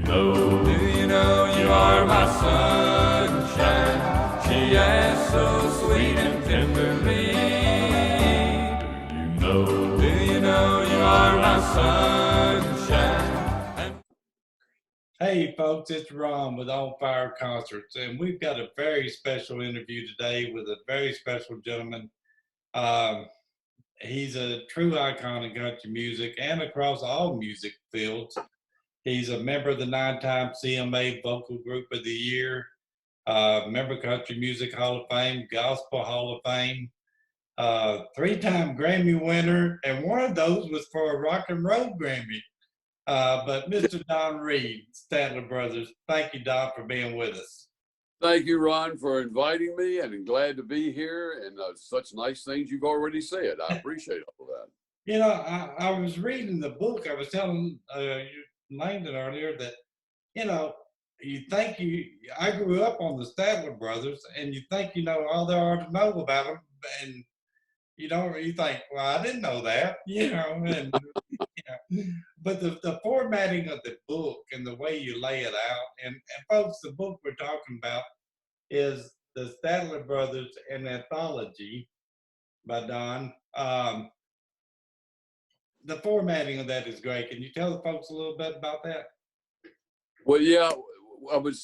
Do you know you are my sunshine? She asked so sweet and tenderly. Do you know you are my sunshine? Hey folks, it's Ron with On Fire Concerts, and we've got a very special interview today with a very special gentleman. Um, he's a true icon in country music and across all music fields. He's a member of the 9-time CMA Vocal Group of the Year, member Country Music Hall of Fame, Gospel Hall of Fame, 3-time Grammy winner, and one of those was for a rock and roll Grammy. But Mr. Don Reid, Statler Brothers, thank you, Don, for being with us. Thank you, Ron, for inviting me, and I'm glad to be here. And such nice things you've already said. I appreciate all that. You know, I was reading the book. I was telling Langdon earlier that, you know, I grew up on the Statler Brothers, and you think you know all there are to know about them, and you think, well, I didn't know that, and but the formatting of the book and the way you lay it out, and folks, the book we're talking about is the Statler Brothers An Anthology by Don. The formatting of that is great. Can you tell the folks a little bit about that? Well, yeah,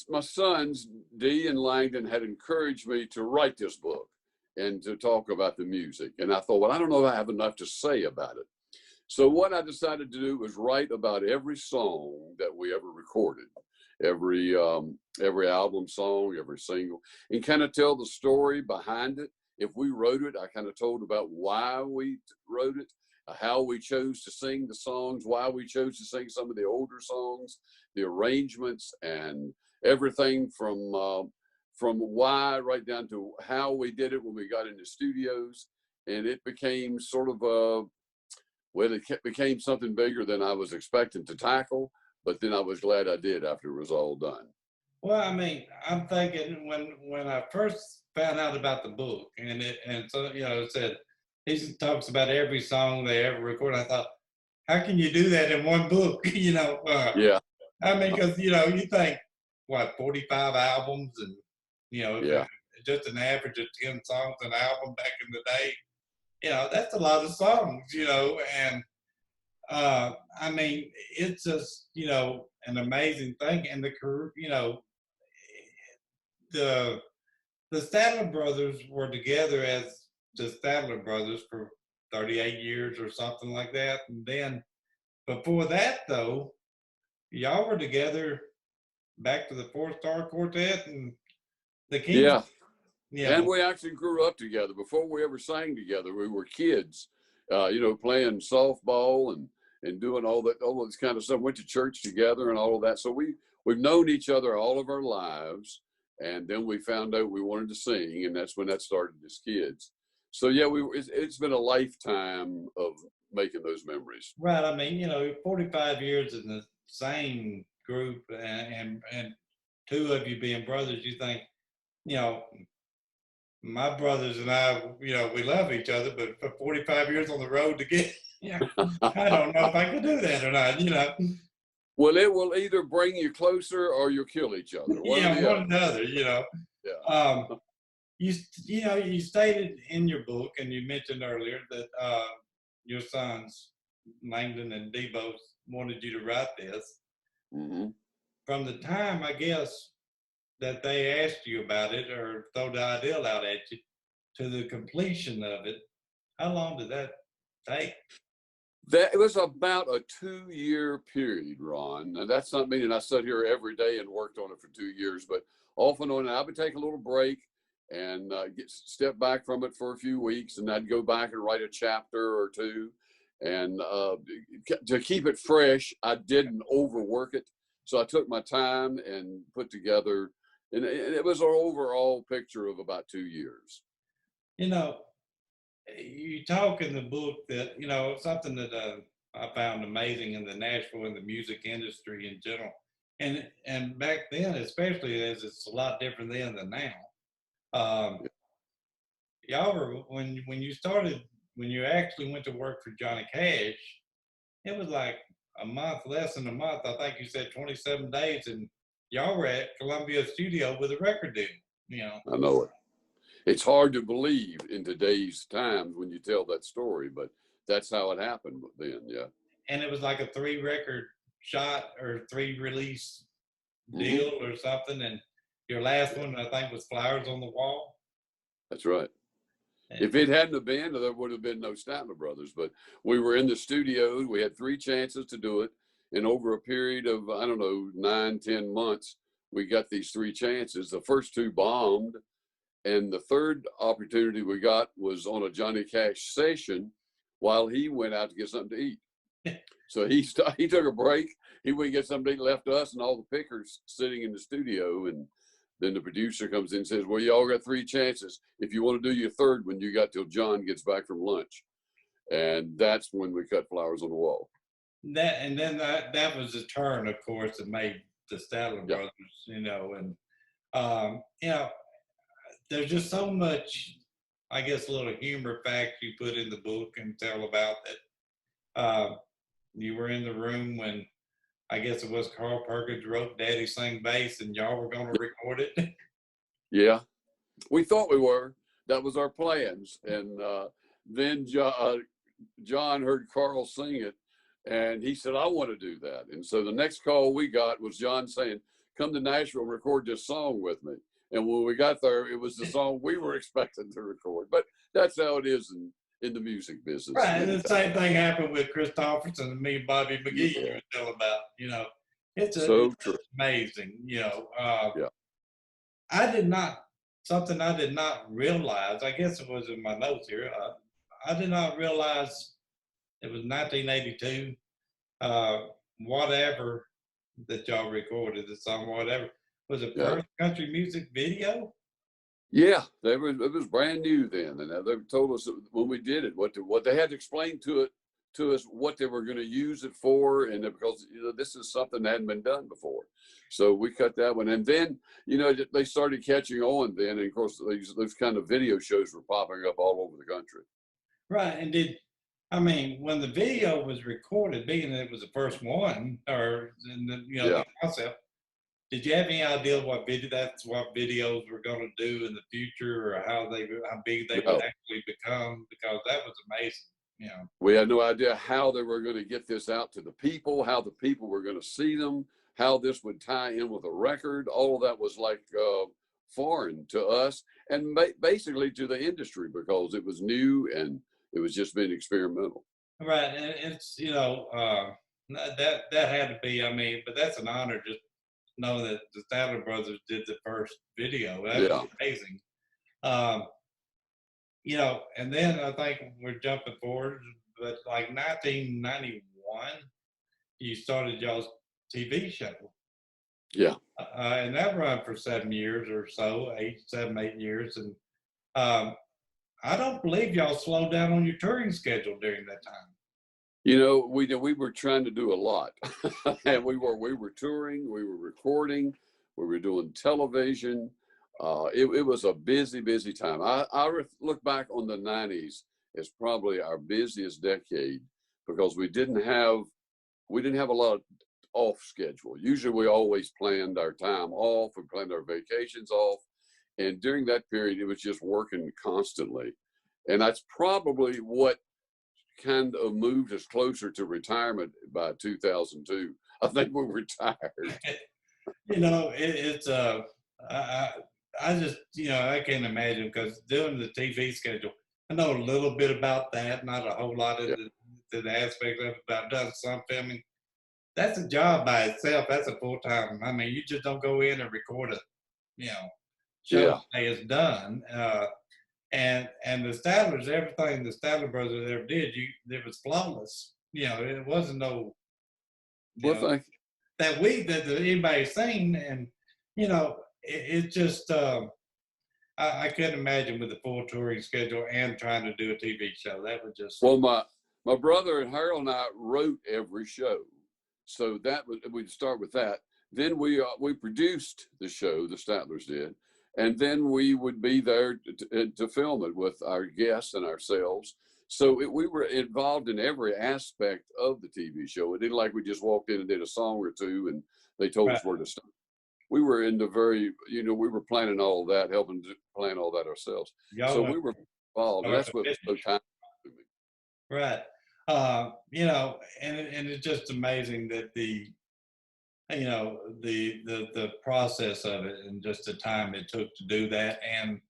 my sons, Dee and Langdon, had encouraged me to write this book and to talk about the music. And I thought, well, I don't know if I have enough to say about it. So what I decided to do was write about every song that we ever recorded, every album song, every single, and kind of tell the story behind it. If we wrote it, I kind of told about why we wrote it, how we chose to sing the songs, why we chose to sing some of the older songs, the arrangements, and everything from why right down to how we did it when we got into studios. And it became sort of it became something bigger than I was expecting to tackle, but then I was glad I did after it was all done. Well, I mean, I'm thinking when I first found out about the book, and so it said he talks about every song they ever recorded. I thought, how can you do that in one book? Yeah. I mean, because you think what 45 albums, and Yeah. just an average of 10 songs an album back in the day. That's a lot of songs. And I mean, it's just an amazing thing, and the Statler Brothers were together as the Statler Brothers for 38 years or something like that. And then before that, though, y'all were together back to the Four-Star Quartet and the Kings. Yeah. And we actually grew up together. Before we ever sang together, we were kids, playing softball and doing all this kind of stuff. Went to church together and all of that. So we've known each other all of our lives. And then we found out we wanted to sing, and that's when that started as kids. So yeah, it's been a lifetime of making those memories. Right. I mean, 45 years in the same group, and two of you being brothers, you think, my brothers and I, we love each other, but for 45 years on the road together, I don't know if I could do that or not, Well, it will either bring you closer or you'll kill each other. One another, Yeah. You stated in your book, and you mentioned earlier that your sons, Langdon and Dee, both wanted you to write this. Mm-hmm. From the time, I guess, that they asked you about it or throw the idea out at you to the completion of it, how long did that take? It was about a 2-year period, Ron. And that's not meaning I sat here every day and worked on it for 2 years, but off and on, I would take a little break and step back from it for a few weeks, and I'd go back and write a chapter or two. And to keep it fresh, I didn't overwork it. So I took my time and put together, and it was an overall picture of about 2 years. You talk in the book that, something that I found amazing in the Nashville and the music industry in general. And back then, especially, as it's a lot different then than now. Y'all were, when you actually went to work for Johnny Cash, it was like a month, less than a month. I think you said 27 days, and y'all were at Columbia Studio with a record deal. You know, I know it. It's hard to believe in today's times when you tell that story, but that's how it happened then. Yeah. and it was like a 3 record shot or 3 release Mm-hmm. deal or something. And your last one, I think, was Flowers on the Wall. That's right. If it hadn't have been, there would have been no Statler Brothers. But we were in the studio. We had 3 chances to do it. And over a period of, I don't know, 9, 10 months, we got these 3 chances. The first 2 bombed. And the third opportunity we got was on a Johnny Cash session while he went out to get something to eat. So he took a break. He went and get something to eat, left us and all the pickers sitting in the studio. And then the producer comes in and says, well, you all got 3 chances. If you want to do your third one, you got till John gets back from lunch. And that's when we cut Flowers on the Wall. That was the turn, of course, that made the Statler Brothers, you know. And, you know, there's just so much, I guess, little humor facts you put in the book and tell about that. You were in the room when, I guess it was Carl Perkins wrote Daddy Sing Bass, and y'all were going to record it. Yeah, we thought we were. That was our plans. And then John heard Carl sing it, and he said, I want to do that. And so the next call we got was John saying, come to Nashville and record this song with me. And when we got there, it was the song we were expecting to record. But that's how it is in the music business. Right, and the same thing happened with Chris Tofferson and me and Bobby McGee. You were telling about, you know, it's amazing. You know, I did not realize. I guess it was in my notes here. I did not realize it was 1982. Whatever that y'all recorded, the song, whatever. Was it first country music video? Yeah, it was brand new then, and they told us when we did it what they had to explain to us what they were going to use it for, and because this is something that hadn't been done before, so we cut that one, and then they started catching on then, and of course those kind of video shows were popping up all over the country. Right, and when the video was recorded, being that it was the first one, the concept. Did you have any idea what videos were going to do in the future, or how big they would actually become? Because that was amazing. We had no idea how they were going to get this out to the people, how the people were going to see them, how this would tie in with a record. All of that was like foreign to us, and basically to the industry, because it was new and it was just being experimental. Right, and it's that had to be. But that's an honor just know that the Statler Brothers did the first video. That was amazing. And then I think we're jumping forward, but like 1991, you started y'all's TV show. Yeah. And that ran for 7 years or so, 8 years. And I don't believe y'all slowed down on your touring schedule during that time. We were trying to do a lot, and we were touring, we were recording, we were doing television. It was a busy time. I look back on the 90s as probably our busiest decade, because we didn't have a lot of off schedule. Usually we always planned our time off, we planned our vacations off, and during that period it was just working constantly, and that's probably what kind of moved us closer to retirement. By 2002, I think we were retired. It's I just I can't imagine, because doing the TV schedule, I know a little bit about that, not a whole lot of the aspect of it, but I've done some filming. That's a job by itself. That's a full time. You just don't go in and record a show say it's done. And the Statlers, everything the Statler Brothers ever did, it was flawless. It wasn't no that anybody's seen, and it just I couldn't imagine with the full touring schedule and trying to do a TV show. That was just my brother and Harold and I wrote every show, so we'd start with that. Then we produced the show, the Statlers did. And then we would be there to film it with our guests and ourselves. So we were involved in every aspect of the TV show. It didn't like we just walked in and did a song or two and they told Right. us where to start. We were in the very, we were planning all of that, helping to plan all that ourselves. Y'all So went we were involved, and start that's to what was so finish. time to me. Right. And it's just amazing that the process of it and just the time it took to do that. And,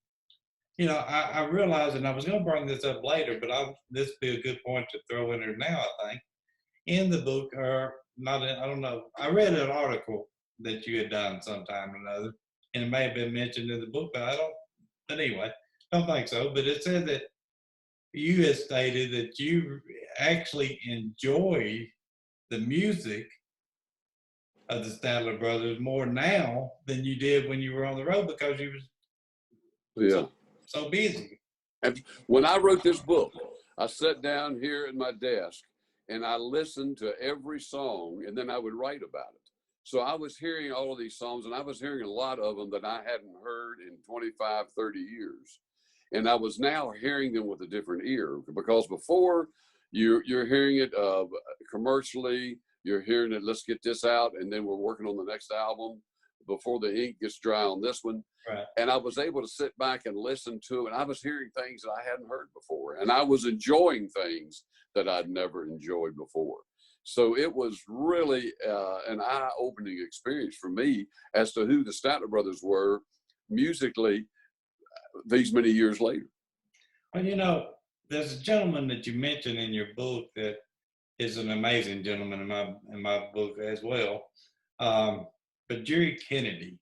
I realized, and I was going to bring this up later, but this would be a good point to throw in there now, I think. In the book, or not, I don't know, I read an article that you had done sometime or another, and it may have been mentioned in the book, but anyway, don't think so. But it said that you had stated that you actually enjoy the music of the Statler Brothers more now than you did when you were on the road because you was Yeah. so busy. And when I wrote this book, I sat down here at my desk and I listened to every song, and then I would write about it. So I was hearing all of these songs, and I was hearing a lot of them that I hadn't heard in 25, 30 years. And I was now hearing them with a different ear, because before you're hearing it commercially, you're hearing it, let's get this out, and then we're working on the next album before the ink gets dry on this one. Right. And I was able to sit back and listen to it, and I was hearing things that I hadn't heard before, and I was enjoying things that I'd never enjoyed before. So it was really an eye-opening experience for me as to who the Statler Brothers were musically these many years later. Well, there's a gentleman that you mentioned in your book that is an amazing gentleman in my book as well. But Jerry Kennedy.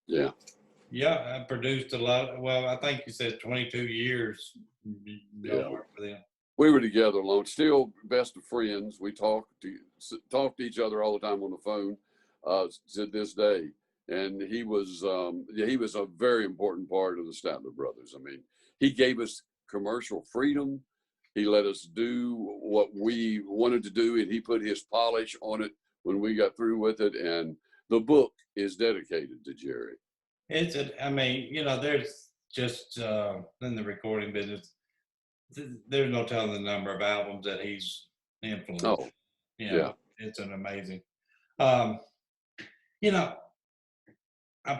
Yeah. Yeah, I produced a lot. Well, I think you said 22 years. Yeah. For them. We were together alone, still best of friends. We talk to each other all the time on the phone to this day. And he was a very important part of the Statler Brothers. I mean, he gave us commercial freedom. He let us do what we wanted to do, and he put his polish on it when we got through with it. And the book is dedicated to Jerry. There's just in the recording business, there's no telling the number of albums that he's influenced. Oh, yeah. It's an amazing. I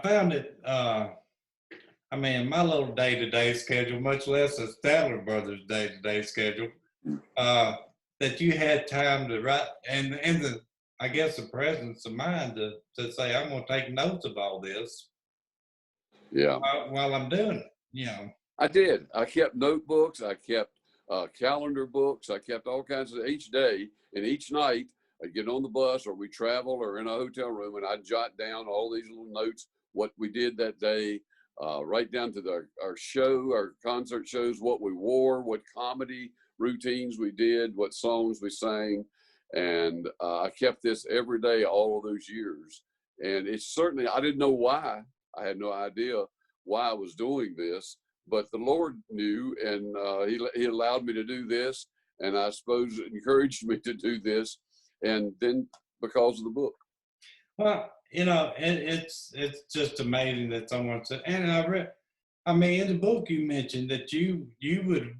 found it. My little day-to-day schedule, much less the Statler Brothers' day-to-day schedule, that you had time to write, and the presence of mind to say, I'm going to take notes of all this. Yeah. While I'm doing it, I did. I kept notebooks. I kept calendar books. I kept all kinds of, each day and each night I'd get on the bus, or we travel, or in a hotel room, and I'd jot down all these little notes, what we did that day, right down to our concert shows, what we wore, what comedy routines we did, what songs we sang. And I kept this every day all of those years. And it's certainly, I didn't know why. I had no idea why I was doing this, but the Lord knew, and he allowed me to do this, and I suppose encouraged me to do this, and then because of the book. Well, it's just amazing that someone said, and in the book you mentioned that you would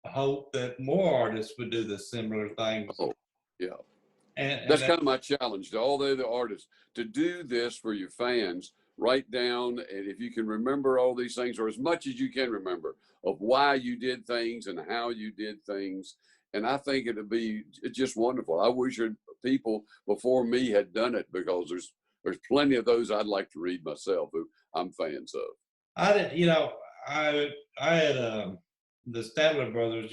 hope that more artists would do the similar things. Oh, yeah. And that's kind of my challenge to all the other artists, to do this for your fans. Write down, and if you can remember all these things, or as much as you can remember, of why you did things and how you did things. And I think it'd be just wonderful. I wish people before me had done it, because there's plenty of those I'd like to read myself who I'm fans of. I had the Statler Brothers,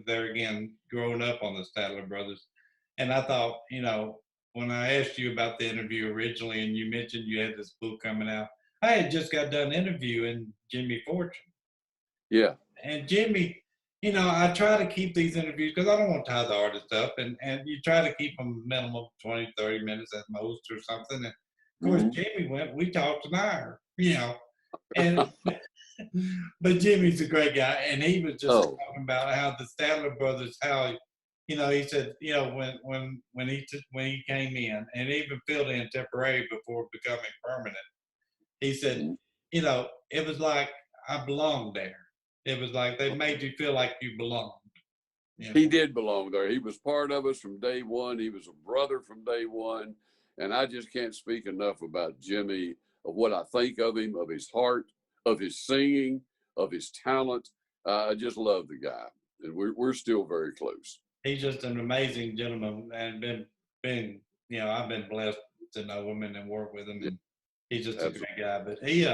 there again, growing up on the Statler Brothers. And I thought, when I asked you about the interview originally, and you mentioned you had this book coming out, I had just got done interviewing Jimmy Fortune. Yeah. And Jimmy, I try to keep these interviews because I don't want to tie the artist up, and you try to keep them minimum 20, 30 minutes at most or something. And of course, Jimmy we talked an hour, and but Jimmy's a great guy, and he was just talking about how the Statler Brothers, how he said, when he came in and even filled in temporary before becoming permanent, he said, it was like I belonged there. It was like they made you feel like you belonged. Yeah. He did belong there. He was part of us from day one. He was a brother from day one. And I just can't speak enough about Jimmy, of what I think of him, of his heart, of his singing, of his talent. I just love the guy. And we're still very close. He's just an amazing gentleman, and been I've been blessed to know him and then work with him, and he's just a great guy. But he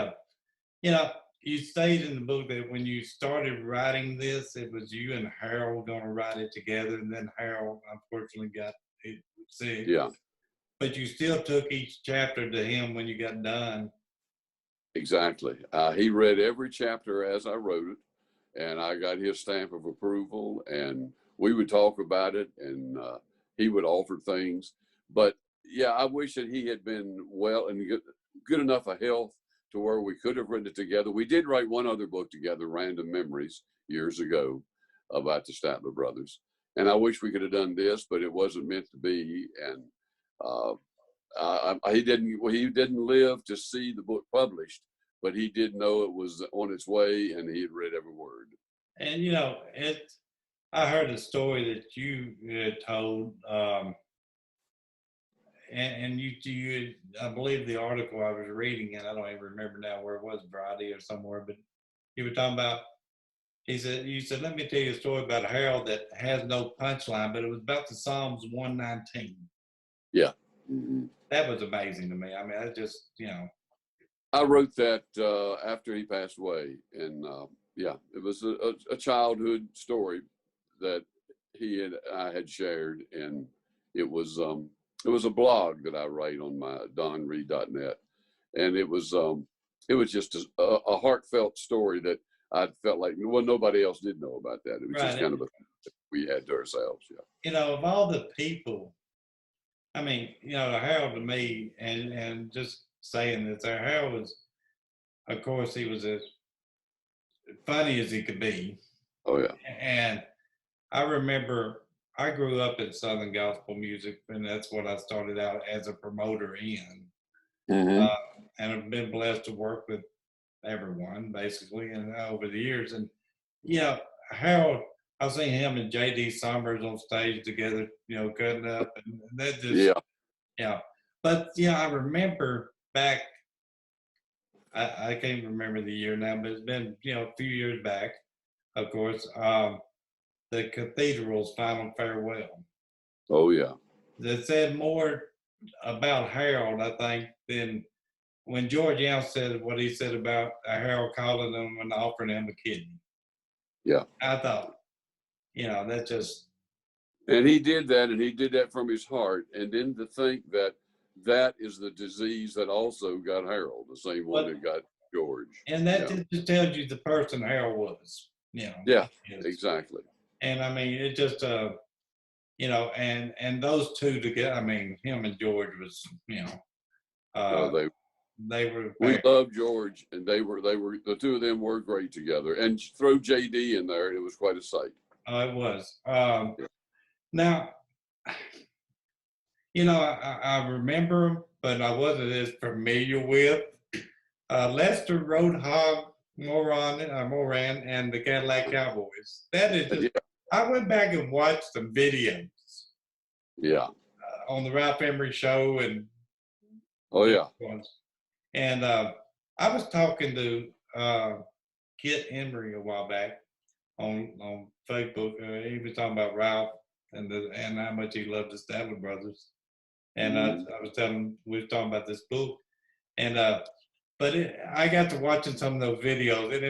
you stated in the book that when you started writing this, it was you and Harold going to write it together, and then Harold unfortunately got sick. Yeah, But you still took each chapter to him when you got done. exactly. He read every chapter as I wrote it, and I got his stamp of approval, and we would talk about it, and he would alter things. But yeah, I wish that he had been well and good enough of health to where we could have written it together. We did write one other book together, Random Memories, years ago, about the Statler brothers. And I wish we could have done this, but it wasn't meant to be. And he didn't live to see the book published, but he did know it was on its way, and he had read every word. And I heard a story that you had told, and you I believe the article I was reading, and I don't even remember now where it was, Variety or somewhere, but you were talking about. You said, let me tell you a story about Harold that has no punchline, but it was about the Psalms 119. Yeah. Mm-hmm. That was amazing to me. I mean, I just, I wrote that after he passed away, and yeah, it was a childhood story that he and I had shared, and it was a blog that I write on my donreid.net, and it was just a heartfelt story that I felt like nobody else did know about that. It was just kind of a thing that we had to ourselves. Yeah. Of all the people, I mean, Harold to me, and just saying this, Harold was, of course, he was as funny as he could be. Oh yeah. And I remember I grew up in Southern gospel music, and that's what I started out as a promoter in. Mm-hmm. And I've been blessed to work with everyone basically, and over the years. And Harold, I've seen him and JD Summers on stage together, cutting up, and that just But I remember back. I can't remember the year now, but it's been a few years back. Of course, the Cathedral's final farewell. Oh yeah. That said more about Harold, I think, than when George Young said what he said about Harold calling him and offering him a kidney. Yeah. I thought, that just. And he did that, and he did that from his heart. And then to think that is the disease that also got Harold, the same one that got George. And that just tells you the person Harold was, Yeah, exactly. And I mean, it just, and those two together, I mean, him and George was, they were. We loved George, and they were the two of them were great together. And throw JD in there, it was quite a sight. Oh, it was. Now, I remember him, but I wasn't as familiar with Lester Roadhog Moran and the Cadillac Cowboys. That is just, I went back and watched some videos. Yeah. On the Ralph Emery show and. Oh yeah. And I was talking to Kit Emery a while back on Facebook. He was talking about Ralph and how much he loved the Statler Brothers. And I was telling him, we were talking about this book. And I got to watching some of those videos, and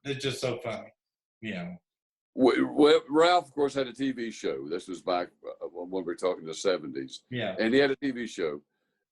it's just so funny, Well, Ralph, of course, had a TV show. This was back when we were talking the 70s. Yeah. And he had a TV show.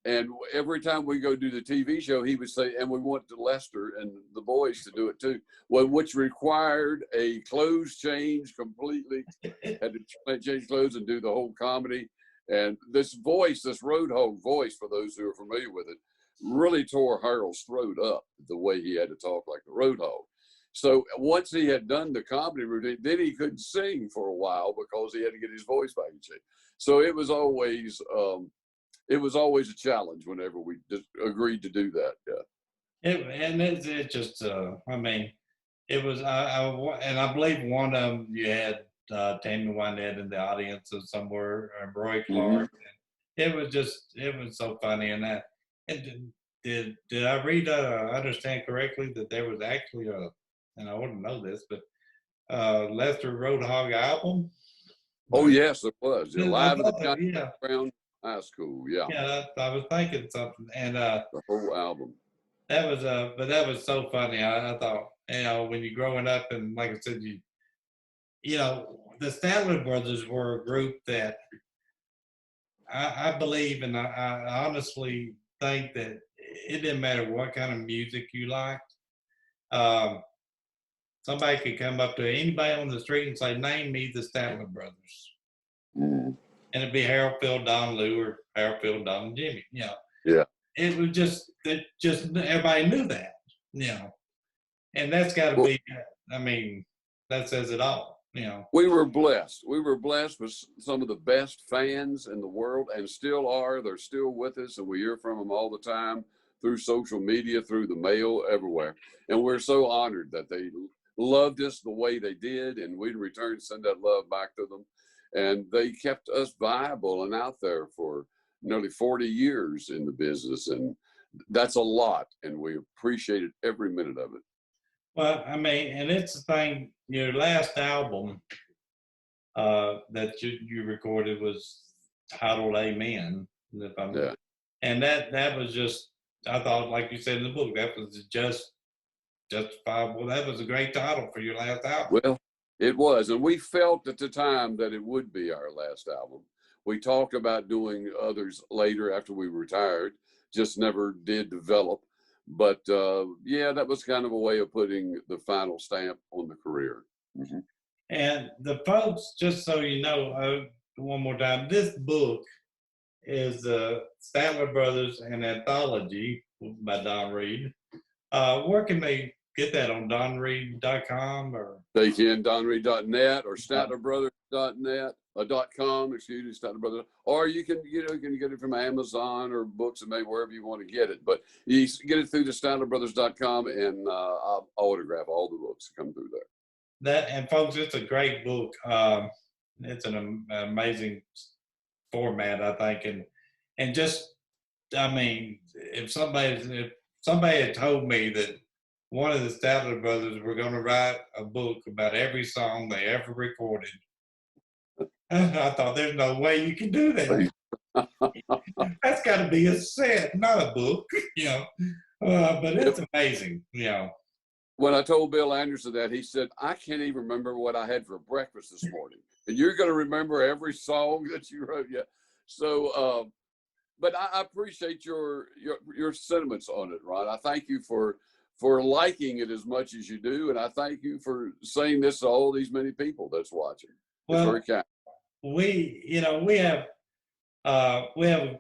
And every time we go do the TV show, he would say, and we want Lester and the boys to do it too. Well, which required a clothes change completely. Had to change clothes and do the whole comedy. And this voice, this Roadhog voice, for those who are familiar with it, really tore Harold's throat up the way he had to talk like the Roadhog. So once he had done the comedy routine, then he couldn't sing for a while because he had to get his voice back in shape. So it was always a challenge whenever we just agreed to do that. Yeah. It just, I mean, it was, and I believe one of them you had Tammy Wynette in the audience or somewhere, Roy Mhm. Clark. It was so funny. And did I read, understand correctly that there was actually and I wouldn't know this, but Lester Roadhog album? Oh, But yes, it was. I Live at the thought Johnny yeah, Brown High School. Yeah, yeah, I was thinking something. And the whole album. that was but that was so funny. I thought, when you're growing up, and like I said, the Statler Brothers were a group that I believe, and I honestly think that it didn't matter what kind of music you liked. Um, Somebody could come up to anybody on the street and say, "Name me the Statler Brothers," Mhm. and it'd be Harold, Phil, Don, Lou, or Harold, Phil, Don, and Jimmy. Yeah. It was just everybody knew that. You know, and that's got to Well, be. I mean, that says it all. we were blessed. We were blessed with some of the best fans in the world, and still are. They're still with us, and we hear from them all the time through social media, through the mail, everywhere. And we're so honored that they loved us the way they did, and we in return send that love back to them. And they kept us viable and out there for nearly 40 years in the business, and that's a lot, and we appreciated every minute of it. Well, I mean, and it's the thing. Your last album that you recorded was titled "Amen." If I'm, Yeah. and that was just, I thought, like you said in the book, that was just justifiable. That was a great title for your last album. Well, it was. And we felt at the time that it would be our last album. We talked about doing others later after we retired, just never did develop. But yeah, that was kind of a way of putting the final stamp on the career. Mhm. And the folks, just so you know, one more time, this book is Statler Brothers An Anthology by Don Reid. Where can they get that, on donreid.com or? They can, donreid.net or statlerbrothers.net, .com, excuse me, Statler Brothers. Or you can get it from Amazon or Books and maybe wherever you want to get it. But you get it through the statlerbrothers.com, and I'll autograph all the books that come through there. And folks, it's a great book. It's an amazing format, I think, and just, I mean, if somebody had told me that one of the Statler brothers were going to write a book about every song they ever recorded, I thought, there's no way you can do that. That's got to be a set, not a book, But it's amazing. When I told Bill Anderson that, he said, "I can't even remember what I had for breakfast this morning." And you're going to remember every song that you wrote. Yeah. So, but I appreciate your sentiments on it, Ron. I thank you for liking it as much as you do. And I thank you for saying this to all these many people that's watching. It's Well, very kind. we have a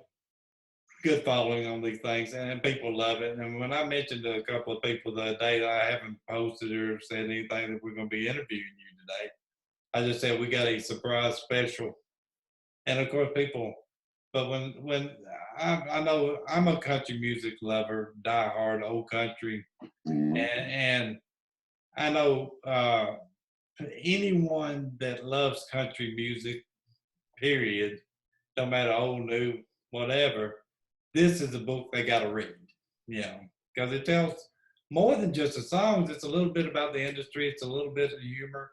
good following on these things, and people love it. And when I mentioned to a couple of people the other day that I haven't posted or said anything that we're going to be interviewing you today, I just said we got a surprise special. And of course, but when I know I'm a country music lover, diehard old country, and I know anyone that loves country music, period, no matter old, new, whatever, this is a book they got to read, because it tells more than just the songs. It's a little bit about the industry, it's a little bit of humor,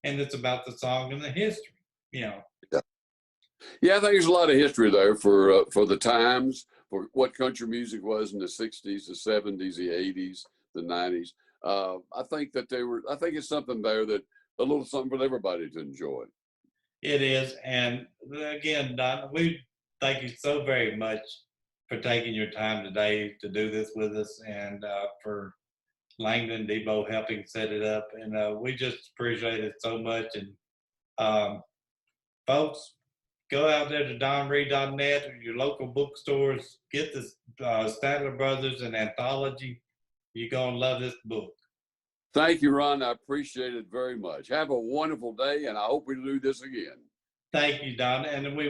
and it's about the song and the history. Yeah. Yeah, I think there's a lot of history there for the times, for what country music was in the 60s, the 70s, the 80s, the 90s. I think it's something there that a little something for everybody to enjoy. It is. And again, Don, we thank you so very much for taking your time today to do this with us, and for Langdon Debo helping set it up. And we just appreciate it so much. And folks, go out there to donreid.net or your local bookstores, get the Statler Brothers An Anthology. You're going to love this book. Thank you, Ron. I appreciate it very much. Have a wonderful day, and I hope we do this again. Thank you, Don. And we